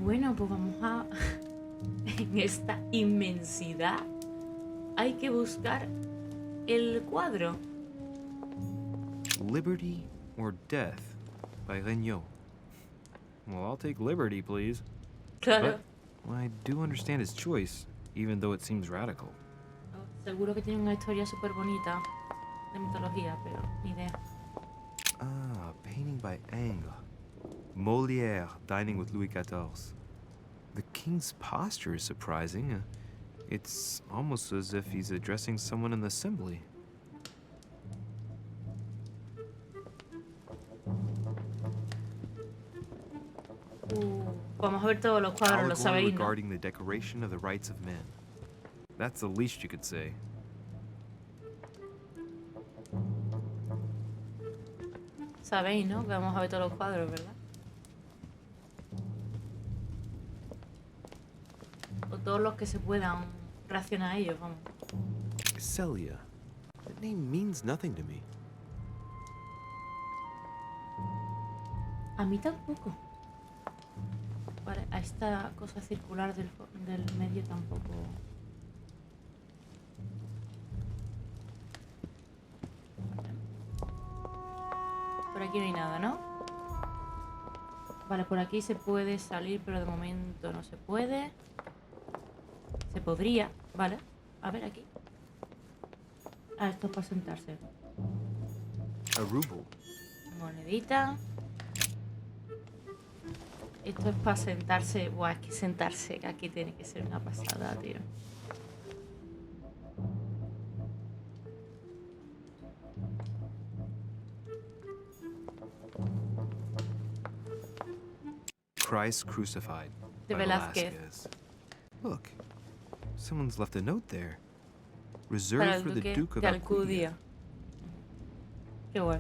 Bueno, pues vamos a... En esta inmensidad hay que buscar el cuadro. Liberty or Death by Regnault. Well, I'll take liberty, please. Claro. But I do understand his choice, even though it seems radical. Seguro que tiene una historia súper bonita de mitología, pero ni idea. Ah, painting by Ingres. Molière dining with Louis XIV. The king's posture is surprising. It's almost as if he's addressing someone in the assembly. Vamos a ver todos los cuadros, lo sabéis, ¿no? Regarding the decoration of the rights of men. That's the least you could say. Sabéis, ¿no? Que vamos a ver todos los cuadros, ¿verdad? O todos los que se puedan reaccionar a ellos, vamos. Celia. That name means nothing to me. A mí tampoco. Vale, a esta cosa circular del medio tampoco. Por aquí no hay nada, ¿no? Vale, por aquí se puede salir, pero de momento no se puede. Se podría, vale. A ver, aquí. Ah, esto es para sentarse. A ruble. Monedita. Esto es para sentarse. Buah, es que sentarse aquí tiene que ser una pasada, tío. Christ Crucified De by Velázquez. Velázquez. Look, someone's left a note there. Para Reserved el for the duque Duke of de Alcudia. Alcudia. Qué guay.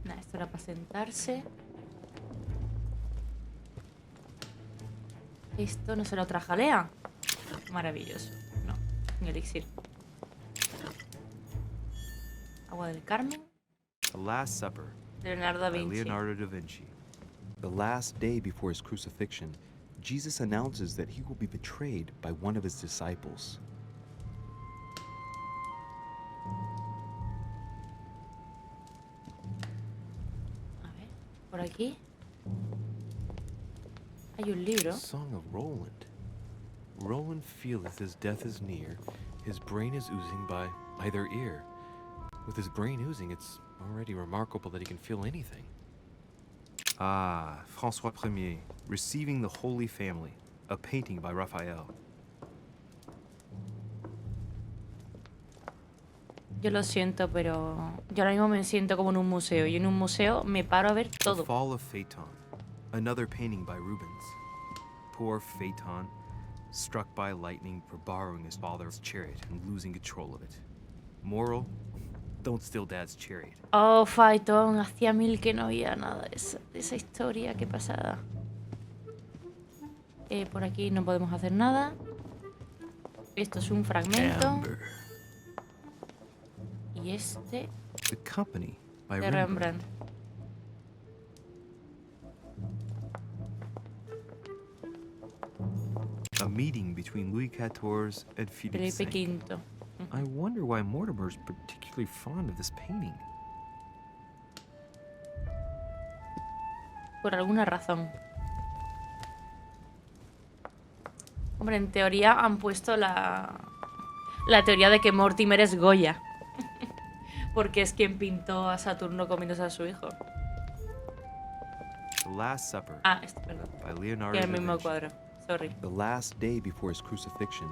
Nah, esto era para sentarse. Esto no será otra jalea. Maravilloso. No, un elixir. Agua del Carmen. The Last Supper De Leonardo da by Vinci. Leonardo da Vinci. The last day before his crucifixion, Jesus announces that he will be betrayed by one of his disciples. A ver, por aquí. Hay un libro. Song of Roland. Roland feeleth his death is near. His brain is oozing by either ear. With his brain oozing, it's already remarkable that he can feel anything. Ah, François Ier, Receiving the Holy Family, a painting by Raphael. Yo lo siento, pero yo ahora mismo me siento como en un museo. Y en un museo me paro a ver The todo. Fall of Phaeton, another painting by Rubens. Poor Phaeton, struck by lightning for borrowing his father's chariot and losing control of it. Moral, don't steal dad's chariot. Oh, Phaeton, hacía mil que no había nada de esa historia, qué pasada. Por aquí no podemos hacer nada. Esto es un fragmento. Amber. Y este The Company by de Rembrandt. Rembrandt. A meeting between Louis XIV and Philippe Felipe V. V. I wonder why Mortimer's particularly fond of this painting. Por alguna razón. Hombre, en teoría han puesto la teoría de que Mortimer es Goya. Porque es quien pintó a Saturno comiéndose a su hijo. The Last Supper Ah, este, perdón. by Leonardo Que era da el mismo Vinci. cuadro. Sorry. The last day before his crucifixion,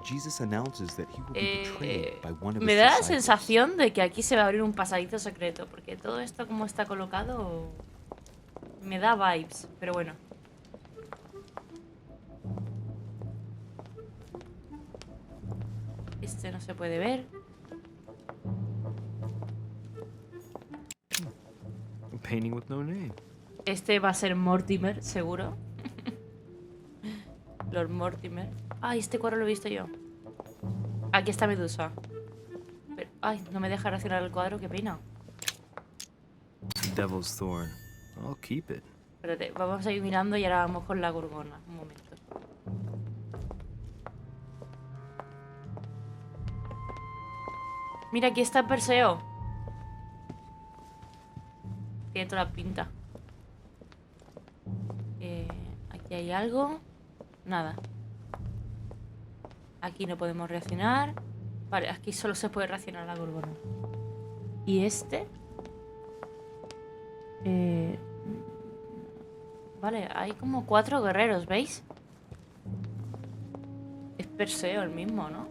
Jesus announces that he will be betrayed by one of Me his da la disciples. sensación de que aquí se va a abrir un pasadizo secreto. Porque todo esto como está colocado me da vibes. Pero bueno. Este no se puede ver. A painting with no name. Este va a ser Mortimer, seguro. Lord Mortimer. Ay, este cuadro lo he visto yo. Aquí está Medusa. Pero, ay, no me deja reaccionar el cuadro, qué pena. Devil's Thorn. I'll keep it. Espérate, vamos a seguir mirando y ahora vamos con la gorgona. Un momento. Mira, aquí está Perseo. Tiene toda la pinta. Aquí hay algo. Nada. Aquí no podemos reaccionar. Vale, aquí solo se puede reaccionar la gorgona. ¿Y este? Vale, hay como 4 guerreros, ¿veis? Es Perseo el mismo, ¿no?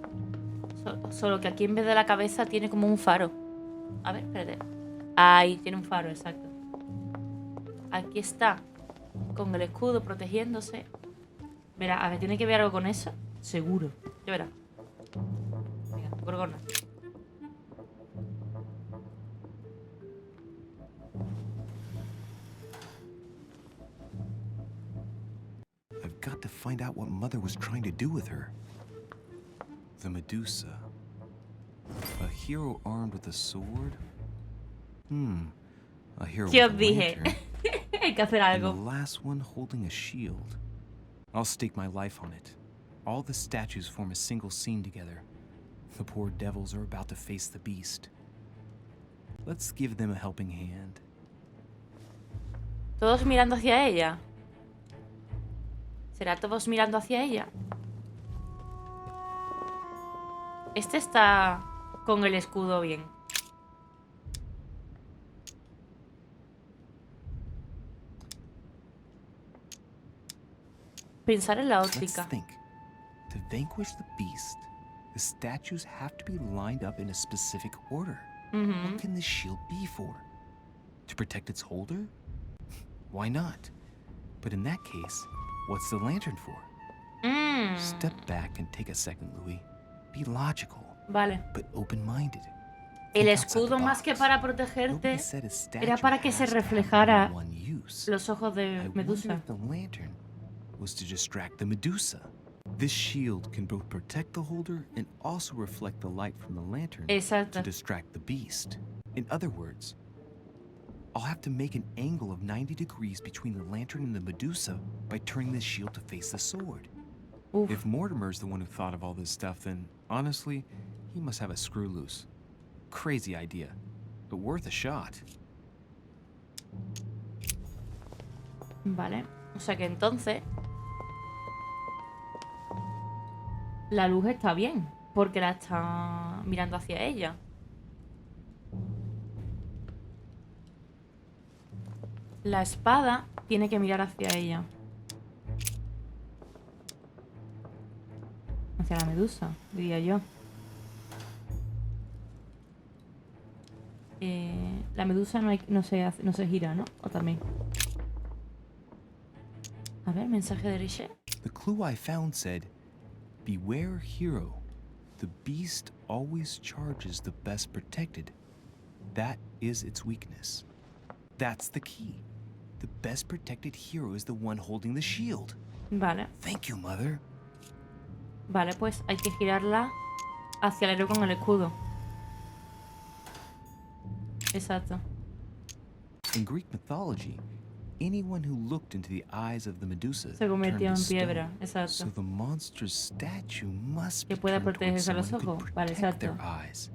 Solo que aquí en vez de la cabeza tiene como un faro. A ver, espérate. Ahí, tiene un faro, exacto. Aquí está, con el escudo protegiéndose. Verá, a ver, ¿tiene que ver algo con eso? Seguro. Ya verá. Venga, gorgona. I've got to find out what Mother was trying to do with her. The Medusa. A hero armed with a sword? A hero ¿Qué with os a dije? lantern. Hay que hacer And the algo. last one holding a shield. I'll stake my life on it. All the statues form a single scene together. The poor devils are about to face the beast. Let's give them a helping hand. Todos mirando hacia ella. ¿Será todos mirando hacia ella? Este está con el escudo bien. Pensar en la Let's óptica. think. To vanquish the beast, the statues have to be lined up in a specific order. What can the shield be for? To protect its holder? Why not? But in that case, what's the lantern for? Step back and take a second, Louis. Be logical, Vale. but open-minded. El Think outside escudo the más que box. para Nobody protegerte said a statue era para que se has to have reflejara one use. los ojos I de wonder Medusa. if the lantern was to distract the Medusa. This shield can both protect the holder and also reflect the light from the lantern Exacto. to distract the beast. In other words, I'll have to make an angle of 90 degrees between the lantern and the Medusa by turning the shield to face the sword. Uf. If Mortimer's the one who thought of all this stuff, then honestly, he must have a screw loose. Crazy idea, but worth a shot. Vale. O sea que entonces la luz está bien, porque la está mirando hacia ella. La espada tiene que mirar hacia ella. Hacia la Medusa, diría yo. La Medusa no se gira, ¿no? O también. A ver, mensaje de Richet. The clue I found said, "Beware hero. The beast always charges the best protected. That is its weakness." That's the key. The best protected hero is the one holding the shield. Vale. Thank you, Mother. Vale, pues hay que girarla hacia el héroe con el escudo. Exacto. In Greek mythology, anyone who looked into the eyes of the Medusa Se convirtió turned en to piedra, stone. exacto. So the monster's statue must Que be pueda turned towards protegerse a los someone who ojos. could Vale, protect exacto. their eyes.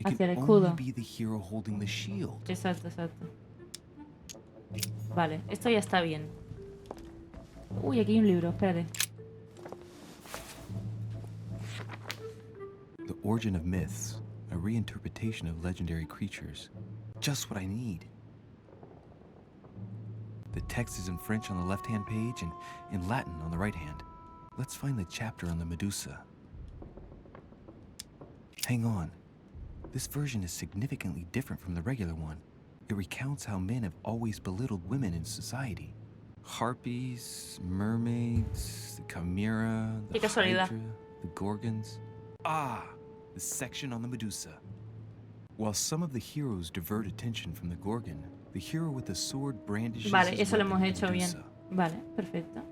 It Hacia can el only escudo. be the hero holding the shield. Exacto, exacto. Vale, esto ya está bien. Uy, aquí hay un libro, espérate. The Origin of Myths, a reinterpretation of legendary creatures. Just what I need. The text is in French on the left-hand page and in Latin on the right hand. Let's find the chapter on the Medusa. Hang on. This version is significantly different from the regular one. It recounts how men have always belittled women in society. Harpies, mermaids, the chimera, the Qué casualidad. hydra, the gorgons. Ah, the section on the Medusa. While some of the heroes divert attention from the gorgon, the hero with the sword brandishes Vale, his eso lo weapon hemos at the hecho bien. Medusa. Vale, perfecto.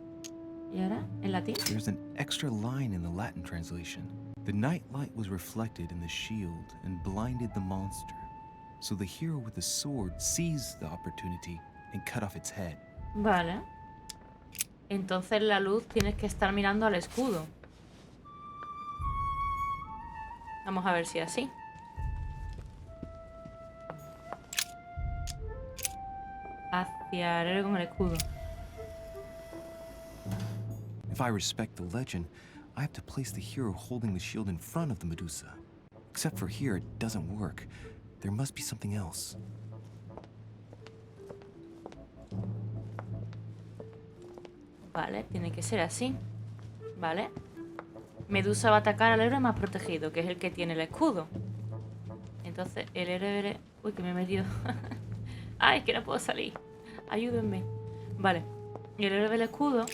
¿Y ahora? ¿En latín? There's an extra line in the Latin translation. The night light was reflected in the shield and blinded the monster. So the hero with the sword seized the opportunity and cut off its head. Vale. Entonces la luz tienes que estar mirando al escudo. Vamos a ver si es así. Hacia el héroe con el escudo. If I respect the legend, I have to place the hero holding the shield in front of the Medusa. Except for here, it doesn't work. There must be something else. Vale, tiene que ser así. Vale. Medusa va a atacar al héroe más protegido, que es el que tiene el escudo. Entonces, el héroe... Uy, que me he metido. Ay, es que no puedo salir. Ayúdenme. Vale. Y el héroe del escudo...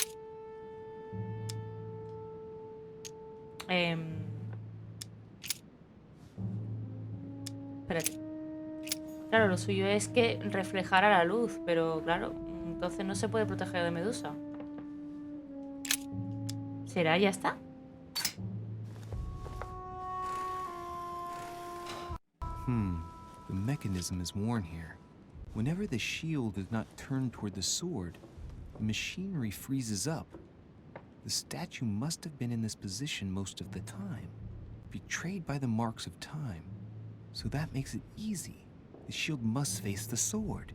Espérate. Claro, lo suyo es que reflejara la luz, pero claro, entonces no se puede proteger de Medusa. ¿Será? ¿Ya está? The mechanism is worn here. Whenever the shield is not turned toward the sword, the machinery freezes up. The statue must have been in this position most of the time, betrayed by the marks of time. So that makes it easy. The shield must face the sword.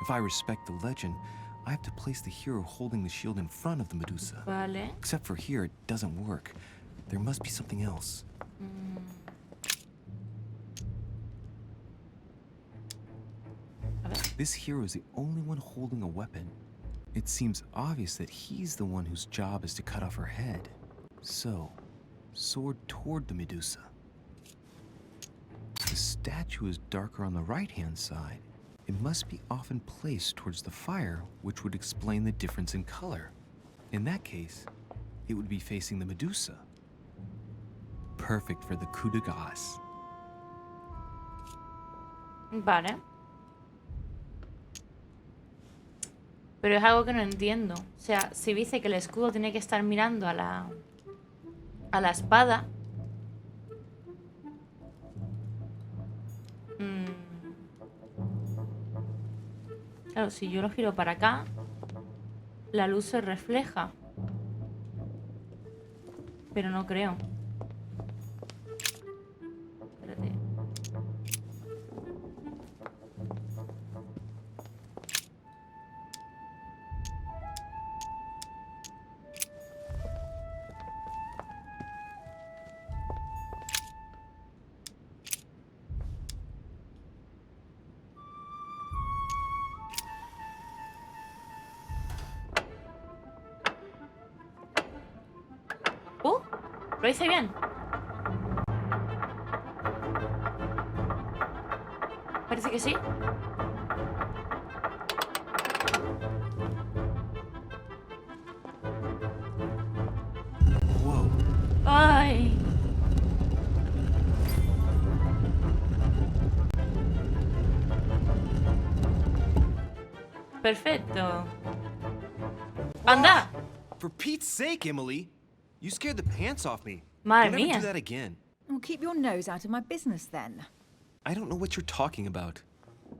If I respect the legend, I have to place the hero holding the shield in front of the Medusa. Vale. Except for here, it doesn't work. There must be something else. This hero is the only one holding a weapon. It seems obvious that he's the one whose job is to cut off her head. So, sword toward the Medusa. The statue is darker on the right-hand side. It must be often placed towards the fire, which would explain the difference in color. In that case, it would be facing the Medusa. Perfect for the coup de grace. Vale. Pero es algo que no entiendo. O sea, si dice que el escudo tiene que estar mirando a la espada. Claro, si yo lo giro para acá, la luz se refleja. Pero no creo. Espérate. Lo hice bien. Parece que sí. Whoa. Ay. Perfecto. ¡Anda! For Pete's sake, Emily! You scared the pants off me. Madre Don't ever mía. do that again. Well, keep your nose out of my business then. I don't know what you're talking about.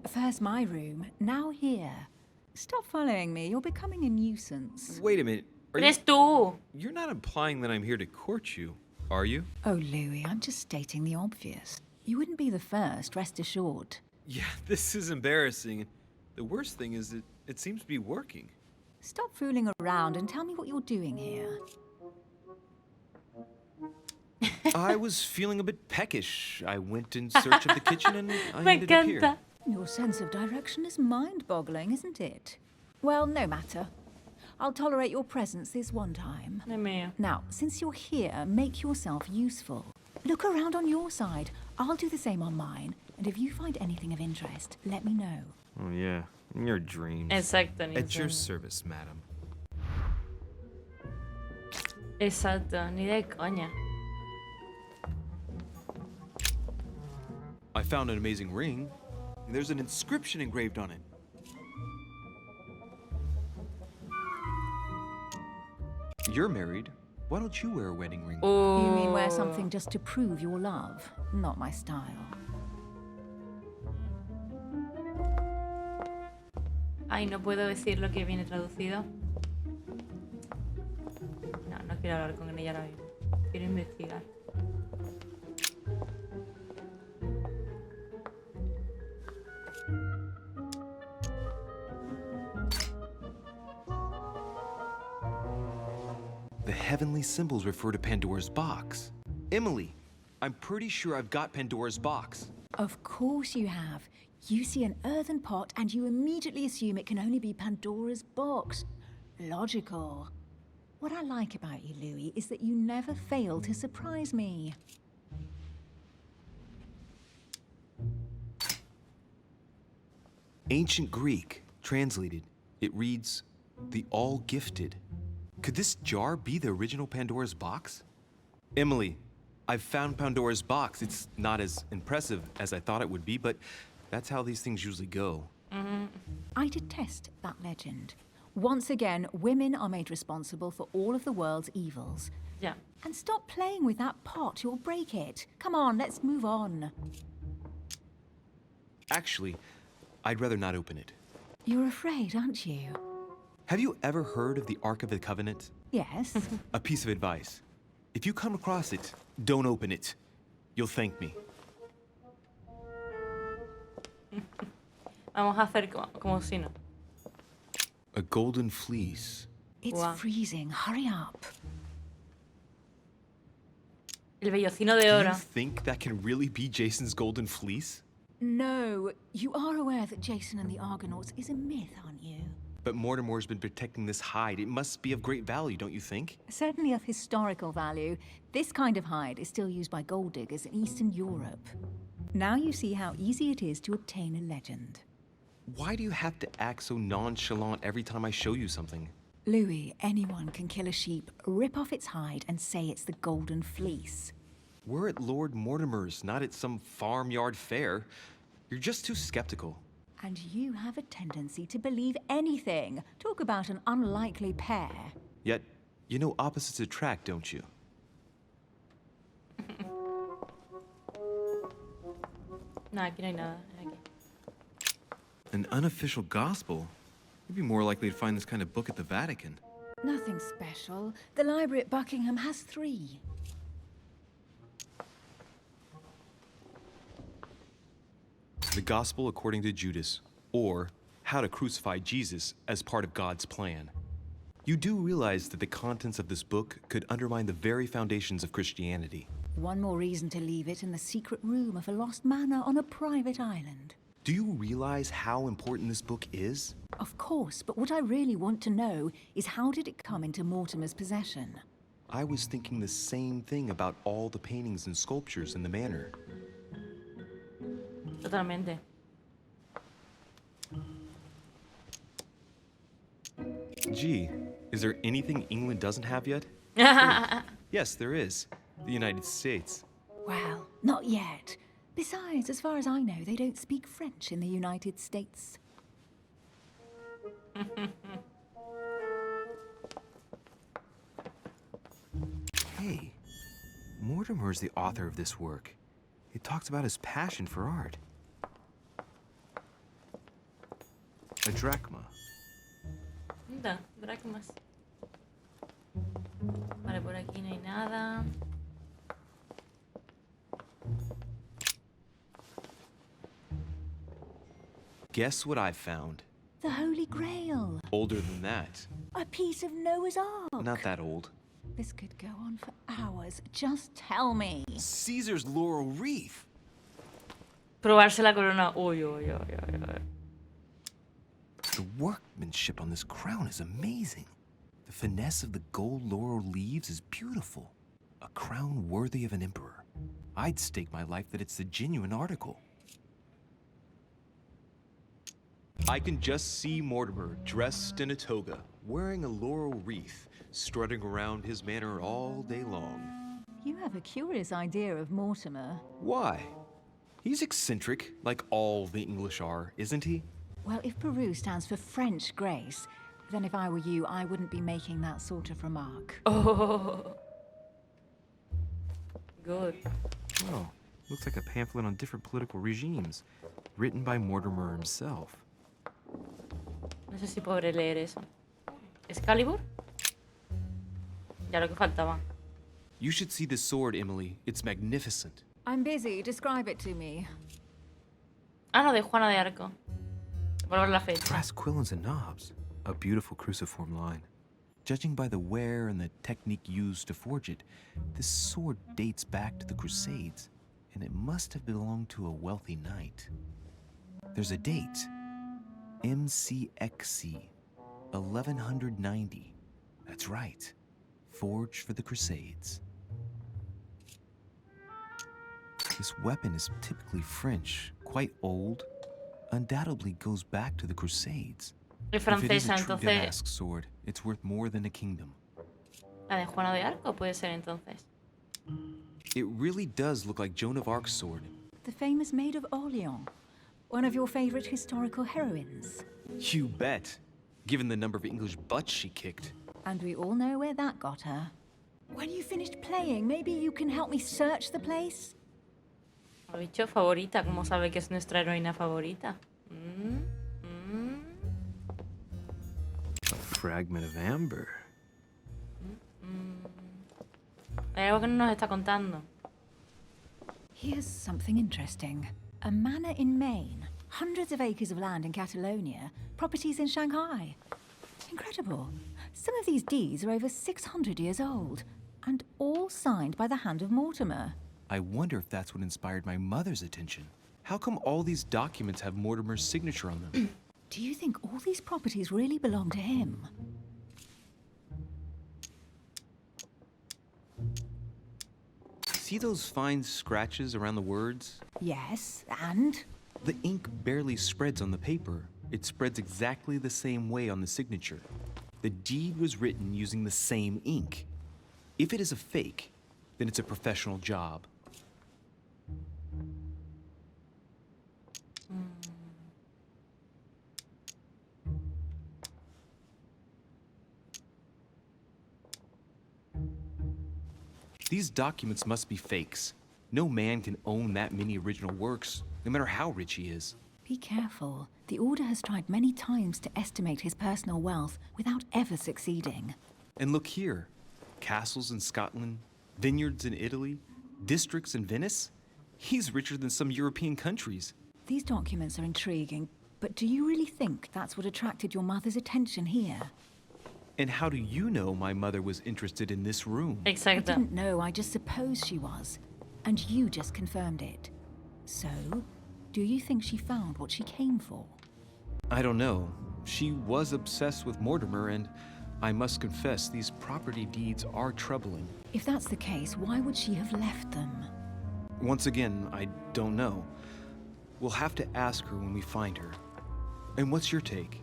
First my room, now here. Stop following me. You're becoming a nuisance. Wait a minute. Are you... Eres tú. You're not implying that I'm here to court you, are you? Oh, Louis, I'm just stating the obvious. You wouldn't be the first, rest assured. Yeah, this is embarrassing. The worst thing is it seems to be working. Stop fooling around and tell me what you're doing here. I was feeling a bit peckish. I went in search of the kitchen and I Me ended up here. encanta. Your sense of direction is mind-boggling, isn't it? Well, no matter. I'll tolerate your presence this one time. Dios mío. Now, since you're here, make yourself useful. Look around on your side. I'll do the same on mine. And if you find anything of interest, let me know. Oh yeah, in your dreams. Exacto, ni At your de- service, madam. Exacto, ni de coña. I found an amazing ring. There's an inscription engraved on it. You're married. Why don't you wear a wedding ring? Oh. You mean wear something just to prove your love? Not my style. Ay, no puedo decir lo que viene traducido. No, no quiero hablar con ella ahora mismo. Quiero investigar. The heavenly symbols refer to Pandora's box. Emily, I'm pretty sure I've got Pandora's box. Of course you have. You see an earthen pot and you immediately assume it can only be Pandora's box. Logical. What I like about you, Louis, is that you never fail to surprise me. Ancient Greek, translated, it reads, the all-gifted. Could this jar be the original Pandora's box? Emily, I've found Pandora's box. It's not as impressive as I thought it would be, but that's how these things usually go. I detest that legend. Once again, women are made responsible for all of the world's evils. Ya. And stop playing with that pot, you'll break it. Come on, let's move on. Actually, I'd rather not open it. You're afraid, aren't you? Have you ever heard of the Ark of the Covenant? Yes. A piece of advice. If you come across it, don't open it. You'll thank me. Vamos a hacer como si no. A golden fleece. It's Wow. freezing. Hurry up. El vellocino de Do oro. you think that can really be Jason's golden fleece? No, you are aware that Jason and the Argonauts is a myth, aren't you? But Mortimer's been protecting this hide. It must be of great value, don't you think? Certainly of historical value. This kind of hide is still used by gold diggers in Eastern Europe. Now you see how easy it is to obtain a legend. Why do you have to act so nonchalant every time I show you something? Louis, anyone can kill a sheep, rip off its hide, and say it's the Golden Fleece. We're at Lord Mortimer's, not at some farmyard fair. You're just too skeptical. And you have a tendency to believe anything. Talk about an unlikely pair. Yet, you know opposites attract, don't you? No, aquí no hay nada. Aquí. An unofficial gospel? You'd be more likely to find this kind of book at the Vatican. Nothing special. The library at Buckingham has 3. The Gospel According to Judas, or How to Crucify Jesus as Part of God's Plan. You do realize that the contents of this book could undermine the very foundations of Christianity. One more reason to leave it in the secret room of a lost manor on a private island. Do you realize how important this book is? Of course, but what I really want to know is how did it come into Mortimer's possession? I was thinking the same thing about all the paintings and sculptures in the manor. Totalmente. Gee, is there anything England doesn't have yet? Yes, there is. The United States. Well, not yet. Besides, as far as I know, they don't speak French in the United States. Hey, Mortimer's the author of this work. It talks about his passion for art. A drachma. Da, dracmas. Vale, por aquí no hay nada. Guess what I found? The Holy Grail. Older than that. A piece of Noah's Ark. Not that old. This could go on for hours. Just tell me. Caesar's laurel wreath. Probarse la corona. Uy, uy, uy, uy, uy. The workmanship on this crown is amazing. The finesse of the gold laurel leaves is beautiful. A crown worthy of an emperor. I'd stake my life that it's the genuine article. I can just see Mortimer dressed in a toga, wearing a laurel wreath, strutting around his manor all day long. You have a curious idea of Mortimer. Why? He's eccentric, like all the English are, isn't he? Well, if Peru stands for French grace, then if I were you, I wouldn't be making that sort of remark. Oh. Good. Oh, looks like a pamphlet on different political regimes, written by Mortimer himself. No sé si podré leer eso. ¿Excalibur? Ya lo que faltaba. You should see this sword, Emily. It's magnificent. I'm busy. Describe it to me. Ah, no, de Juana de Arco. Por ver la fecha. Brass quillons and knobs. A beautiful cruciform line. Judging by the wear and the technique used to forge it, this sword dates back to the Crusades, and it must have belonged to a wealthy knight. There's a date. MCXC, 1190. That's right. Forged for the Crusades. This weapon is typically French, quite old, undoubtedly goes back to the Crusades. Es If it is francesa, a true entonces. Damask sword, it's worth more than a kingdom. La de Juana de Arco puede ser entonces. It really does look like Joan of Arc's sword. The famous Maid of Orleans. One of your favorite historical heroines. You bet, given the number of English butts she kicked. And we all know where that got her. When you finished playing, maybe you can help me search the place? Ha dicho favorita. ¿Cómo sabe que es nuestra heroína favorita? A fragment of amber. Hay algo que no nos está contando. Here's something interesting. A manor in Maine, hundreds of acres of land in Catalonia, properties in Shanghai. Incredible. Some of these deeds are over 600 years old, and all signed by the hand of Mortimer. I wonder if that's what inspired my mother's attention. How come all these documents have Mortimer's signature on them? Do you think all these properties really belong to him? See those fine scratches around the words? Yes, and? The ink barely spreads on the paper. It spreads exactly the same way on the signature. The deed was written using the same ink. If it is a fake, then it's a professional job. These documents must be fakes. No man can own that many original works, no matter how rich he is. Be careful. The Order has tried many times to estimate his personal wealth without ever succeeding. And look here. Castles in Scotland, vineyards in Italy, districts in Venice. He's richer than some European countries. These documents are intriguing, but do you really think that's what attracted your mother's attention here? And how do you know my mother was interested in this room? I Exacto. didn't know, I just supposed she was. And you just confirmed it. So, do you think she found what she came for? I don't know. She was obsessed with Mortimer, and I must confess, these property deeds are troubling. If that's the case, why would she have left them? Once again, I don't know. We'll have to ask her when we find her. And what's your take?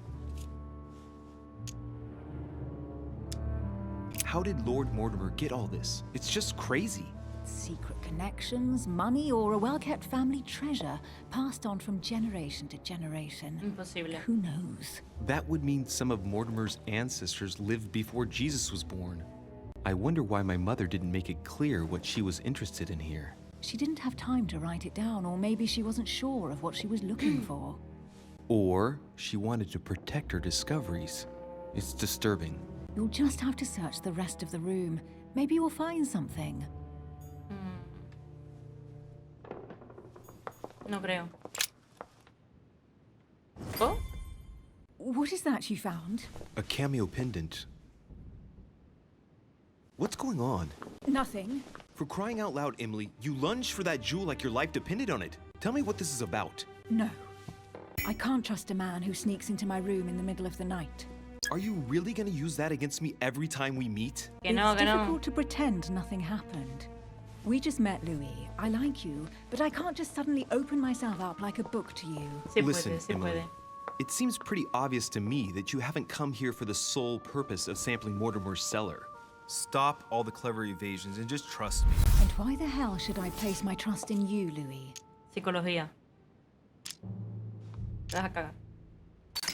How did Lord Mortimer get all this? It's just crazy. Secret connections, money, or a well-kept family treasure passed on from generation to generation. Imposible. Who knows? That would mean some of Mortimer's ancestors lived before Jesus was born. I wonder why my mother didn't make it clear what she was interested in here. She didn't have time to write it down, or maybe she wasn't sure of what she was looking for. Or she wanted to protect her discoveries. It's disturbing. You'll just have to search the rest of the room. Maybe you'll find something. No creo. Oh, What is that you found? A cameo pendant. What's going on? Nothing. For crying out loud, Emily, you lunged for that jewel like your life depended on it. Tell me what this is about. No. I can't trust a man who sneaks into my room in the middle of the night. Are you really gonna use that against me every time we meet? que no, It's que no. difficult to pretend nothing happened. We just met, Louis. I like you, but I can't just suddenly open myself up like a book to you. Sí Listen, puede, sí Emily. puede. It seems pretty obvious to me that you haven't come here for the sole purpose of sampling Mortimer's cellar. Stop all the clever evasions and just trust me. And why the hell should I place my trust in you, Louis? Psicología. Te vas a cagar.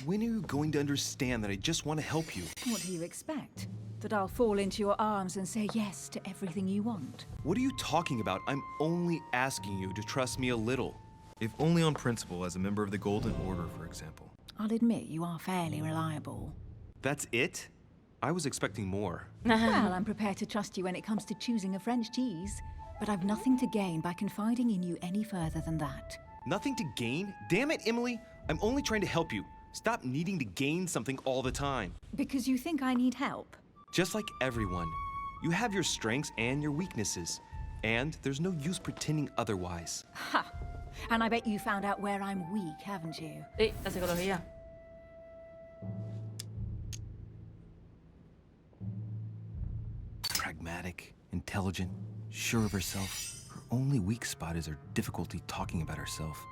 When are you going to understand that I just want to help you? What do you expect? That I'll fall into your arms and say yes to everything you want? What are you talking about? I'm only asking you to trust me a little. If only on principle, as a member of the Golden Order, for example. I'll admit you are fairly reliable. That's it? I was expecting more. Well, I'm prepared to trust you when it comes to choosing a French cheese, but I've nothing to gain by confiding in you any further than that. Nothing to gain? Damn it, Emily! I'm only trying to help you. Stop needing to gain something all the time. Because you think I need help? Just like everyone, you have your strengths and your weaknesses, and there's no use pretending otherwise. Ha! And I bet you found out where I'm weak, haven't you? Sí, la psicología. Pragmatic, intelligent, sure of herself. Her only weak spot is her difficulty talking about herself.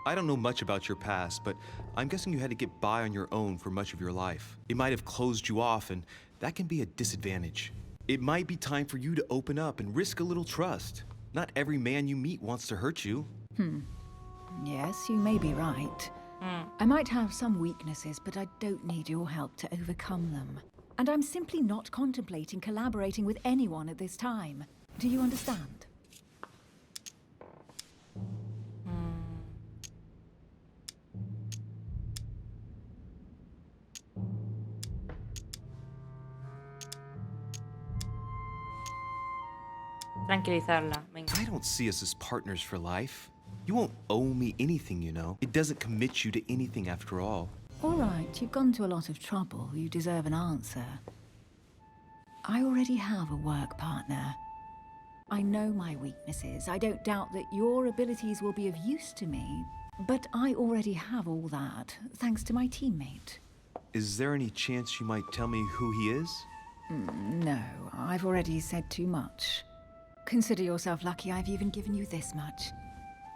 I don't know much about your past, but I'm guessing you had to get by on your own for much of your life. It might have closed you off, and that can be a disadvantage. It might be time for you to open up and risk a little trust. Not every man you meet wants to hurt you. Yes, you may be right. I might have some weaknesses, but I don't need your help to overcome them. And I'm simply not contemplating collaborating with anyone at this time. Do you understand? Tranquilizarla, venga. I don't see us as partners for life. You won't owe me anything, you know. It doesn't commit you to anything after all. All right, you've gone to a lot of trouble. You deserve an answer. I already have a work partner. I know my weaknesses. I don't doubt that your abilities will be of use to me. But I already have all that, thanks to my teammate. Is there any chance you might tell me who he is? No, I've already said too much. Consider yourself lucky I've even given you this much.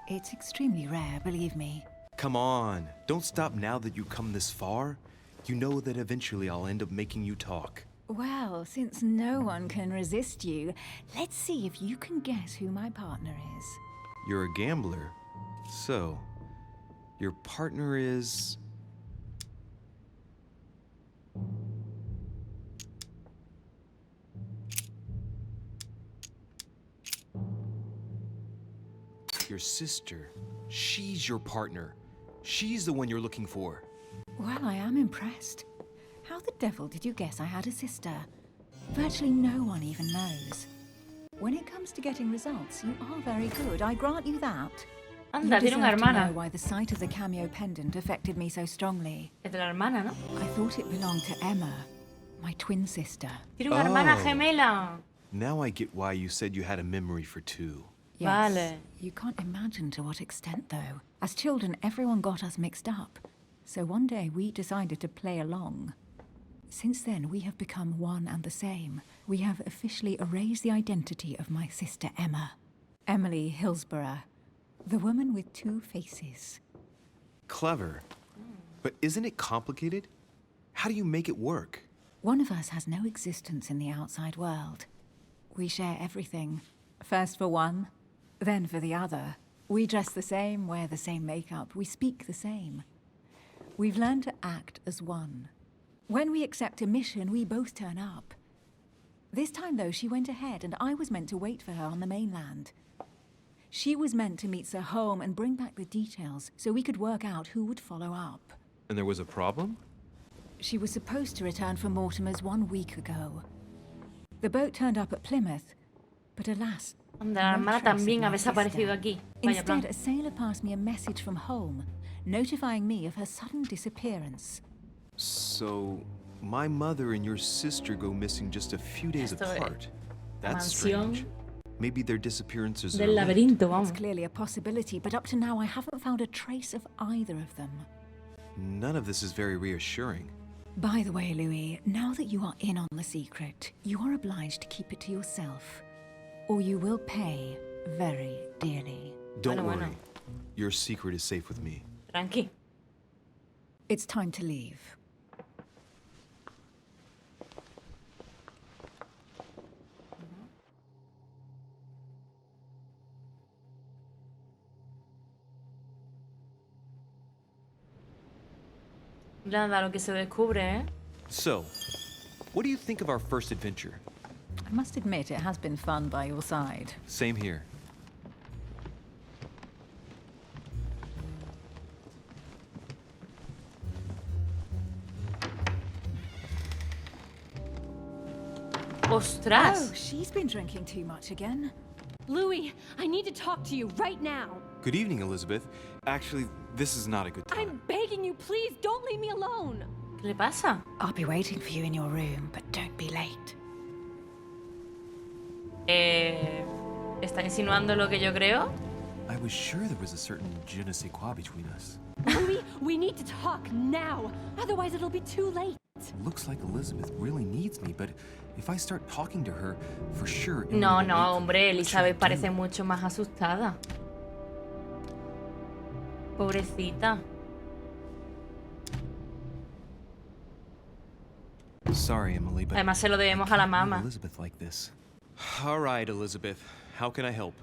It's extremely rare, believe me. Come on, don't stop now that you've come this far. You know that eventually I'll end up making you talk. Well, since no one can resist you, let's see if you can guess who my partner is. You're a gambler. So, your partner is... Your sister. She's your partner. She's the one you're looking for. Well, I am impressed. How the devil did you guess I had a sister? Virtually no one even knows. When it comes to getting results, you are very good, I grant you that. Anda, You tiene una deserve to know hermana. why the sight of the cameo pendant affected me so strongly. Es de la hermana, ¿no? I thought it belonged to Emma, my twin sister. Tiene una hermana Oh. gemela. Now I get why you said you had a memory for two. Yes. Vale. You can't imagine to what extent, though. As children, everyone got us mixed up. So one day we decided to play along. Since then, we have become one and the same. We have officially erased the identity of my sister Emma. Emily Hillsborough. The woman with two faces. Clever. But isn't it complicated? How do you make it work? One of us has no existence in the outside world. We share everything. First for one, then for the other. We dress the same, wear the same makeup, we speak the same. We've learned to act as one. When we accept a mission, we both turn up. This time, though, she went ahead, and I was meant to wait for her on the mainland. She was meant to meet Sir Home and bring back the details so we could work out who would follow up. And there was a problem? She was supposed to return from Mortimer's 1 week ago. The boat turned up at Plymouth, but alas, Anda, la no hermana trace of también my ha desaparecido sister. aquí. Vaya plan. Instead, a sailor passed me a message from home, notifying me of her sudden disappearance. So, my mother and your sister go missing just a few days Esto es apart. That's mansión strange. Maybe their disappearances are Del linked. laberinto, It's vamos. clearly a possibility, but up to now I haven't found a trace of either of them. None of this is very reassuring. By the way, Louis, now that you are in on the secret, you are obliged to keep it to yourself, or you will pay very dearly. Don't Bueno, worry. bueno. Your secret is safe with me. Tranqui. It's time to leave. Nada, lo que se descubre, ¿eh? So, what do you think of our first adventure? I must admit, it has been fun by your side. Same here. ¡Ostras! Oh, she's been drinking too much again. Louis, I need to talk to you right now. Good evening, Elizabeth. Actually, this is not a good time. I'm begging you, please don't leave me alone. ¿Qué le pasa? I'll be waiting for you in your room, but don't be late. ¿Está insinuando lo que yo creo? I was sure there was a certain je ne sais quoi between us. Louis, we need to talk now. Otherwise, it'll be too late. Looks like Elizabeth really needs me, but if I start talking to her, for sure... No, no, hombre, Elizabeth parece mucho más asustada. Pobrecita. Sorry, Emily, but Además se lo debemos a la mamá. Elizabeth like this. All right, Elizabeth. How can I help?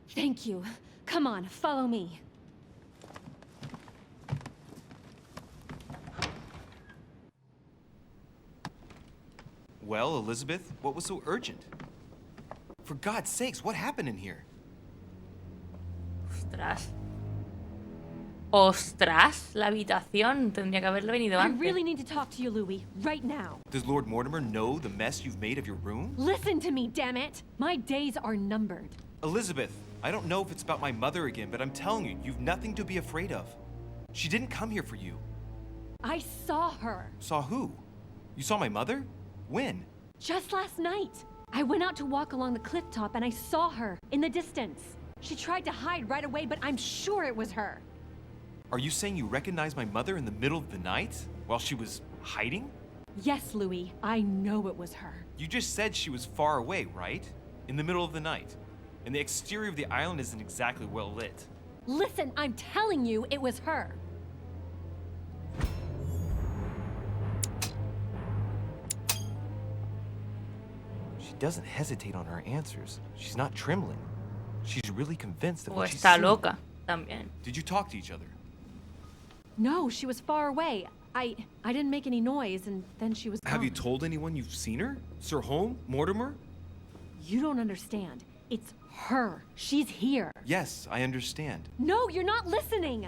Thank you. Come on, follow me. Well, Elizabeth, what was so urgent? For God's sakes, what happened in here? Ostras. Ostras, la habitación. Tendría que haberle venido I antes. really need to talk to you, Louis, right now. Does Lord Mortimer know the mess you've made of your room? Listen to me, damn it. My days are numbered. Elizabeth, I don't know if it's about my mother again, but I'm telling you, you've nothing to be afraid of. She didn't come here for you. I saw her. Saw who? You saw my mother? When? Just last night. I went out to walk along the cliff top and I saw her in the distance. She tried to hide right away, but I'm sure it was her. Are you saying you recognized my mother in the middle of the night while she was hiding? Yes, Louis, I know it was her. You just said she was far away, right? In the middle of the night. And the exterior of the island isn't exactly well lit. Listen, I'm telling you it was her. She doesn't hesitate on her answers. She's not trembling. She's really convinced of O what she's está seen. loca también. Did you talk to each other? No, she was far away. I didn't make any noise, and then she was Have you gone. told anyone you've seen her? Sir Holm? Mortimer? You don't understand. It's her. She's here. Yes, I understand. No, you're not listening.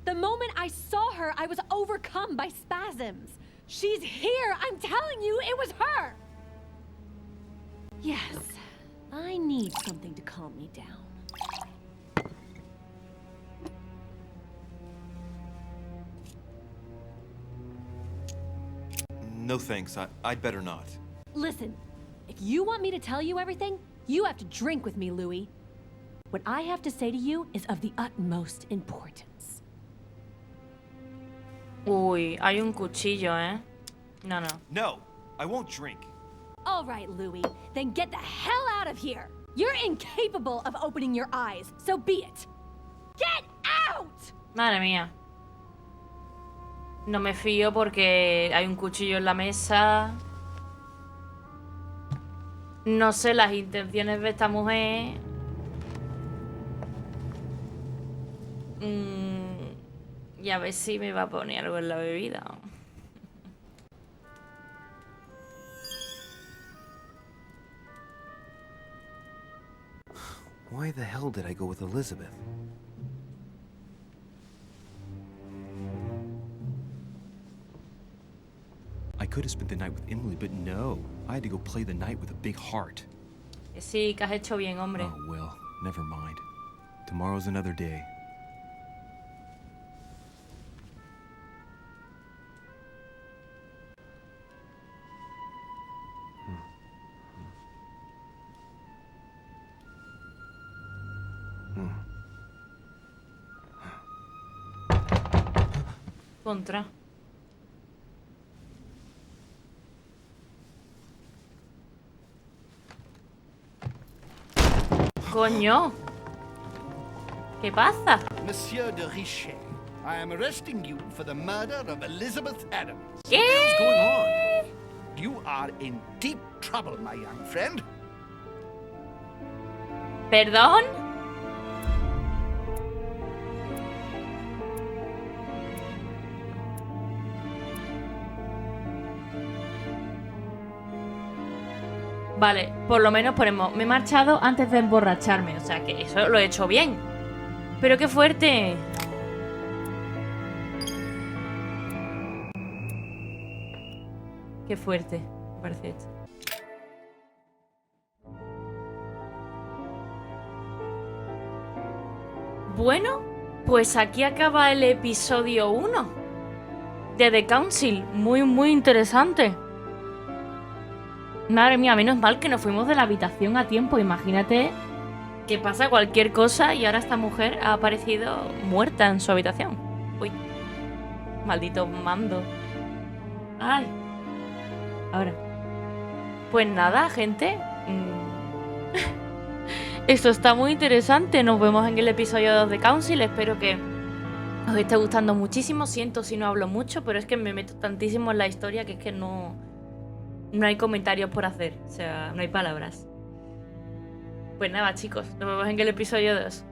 The moment I saw her, I was overcome by spasms. She's here. I'm telling you, it was her. Yes, I need something to calm me down. No thanks, I'd better not. Listen, if you want me to tell you everything, you have to drink with me, Louis. What I have to say to you is of the utmost importance. Uy, hay un cuchillo, ¿eh? No, no. No, I won't drink. All right, Louis, then get the hell out of here. You're incapable of opening your eyes, so be it. Get out! Madre mía. No me fío porque hay un cuchillo en la mesa. No sé las intenciones de esta mujer. Y a ver si me va a poner algo en la bebida. Why the hell did I go with Elizabeth? I could have spent the night with Emily, but no. I had to go play the night with a big heart. Que sí, que has hecho bien, hombre. Oh, well, never mind. Tomorrow's another day. Contra. Coño. ¿Qué pasa? Monsieur de Richet, I am arresting you for the murder of Elizabeth Adams. ¿Qué? What's going on? You are in deep trouble, my young friend. ¿Perdón? Vale, por lo menos ponemos, me he marchado antes de emborracharme, o sea que eso lo he hecho bien. Pero qué fuerte. Qué fuerte, me parece esto. Bueno, pues aquí acaba el episodio 1 de The Council. Muy, muy interesante. Madre mía, menos mal que nos fuimos de la habitación a tiempo. Imagínate que pasa cualquier cosa y ahora esta mujer ha aparecido muerta en su habitación. Uy, maldito mando. Ay. Ahora. Pues nada, gente. Esto está muy interesante. Nos vemos en el episodio 2 de Council. Espero que os esté gustando muchísimo. Siento si no hablo mucho, pero es que me meto tantísimo en la historia que es que no hay comentarios por hacer. O sea, no hay palabras. Pues nada, chicos. Nos vemos en el episodio 2.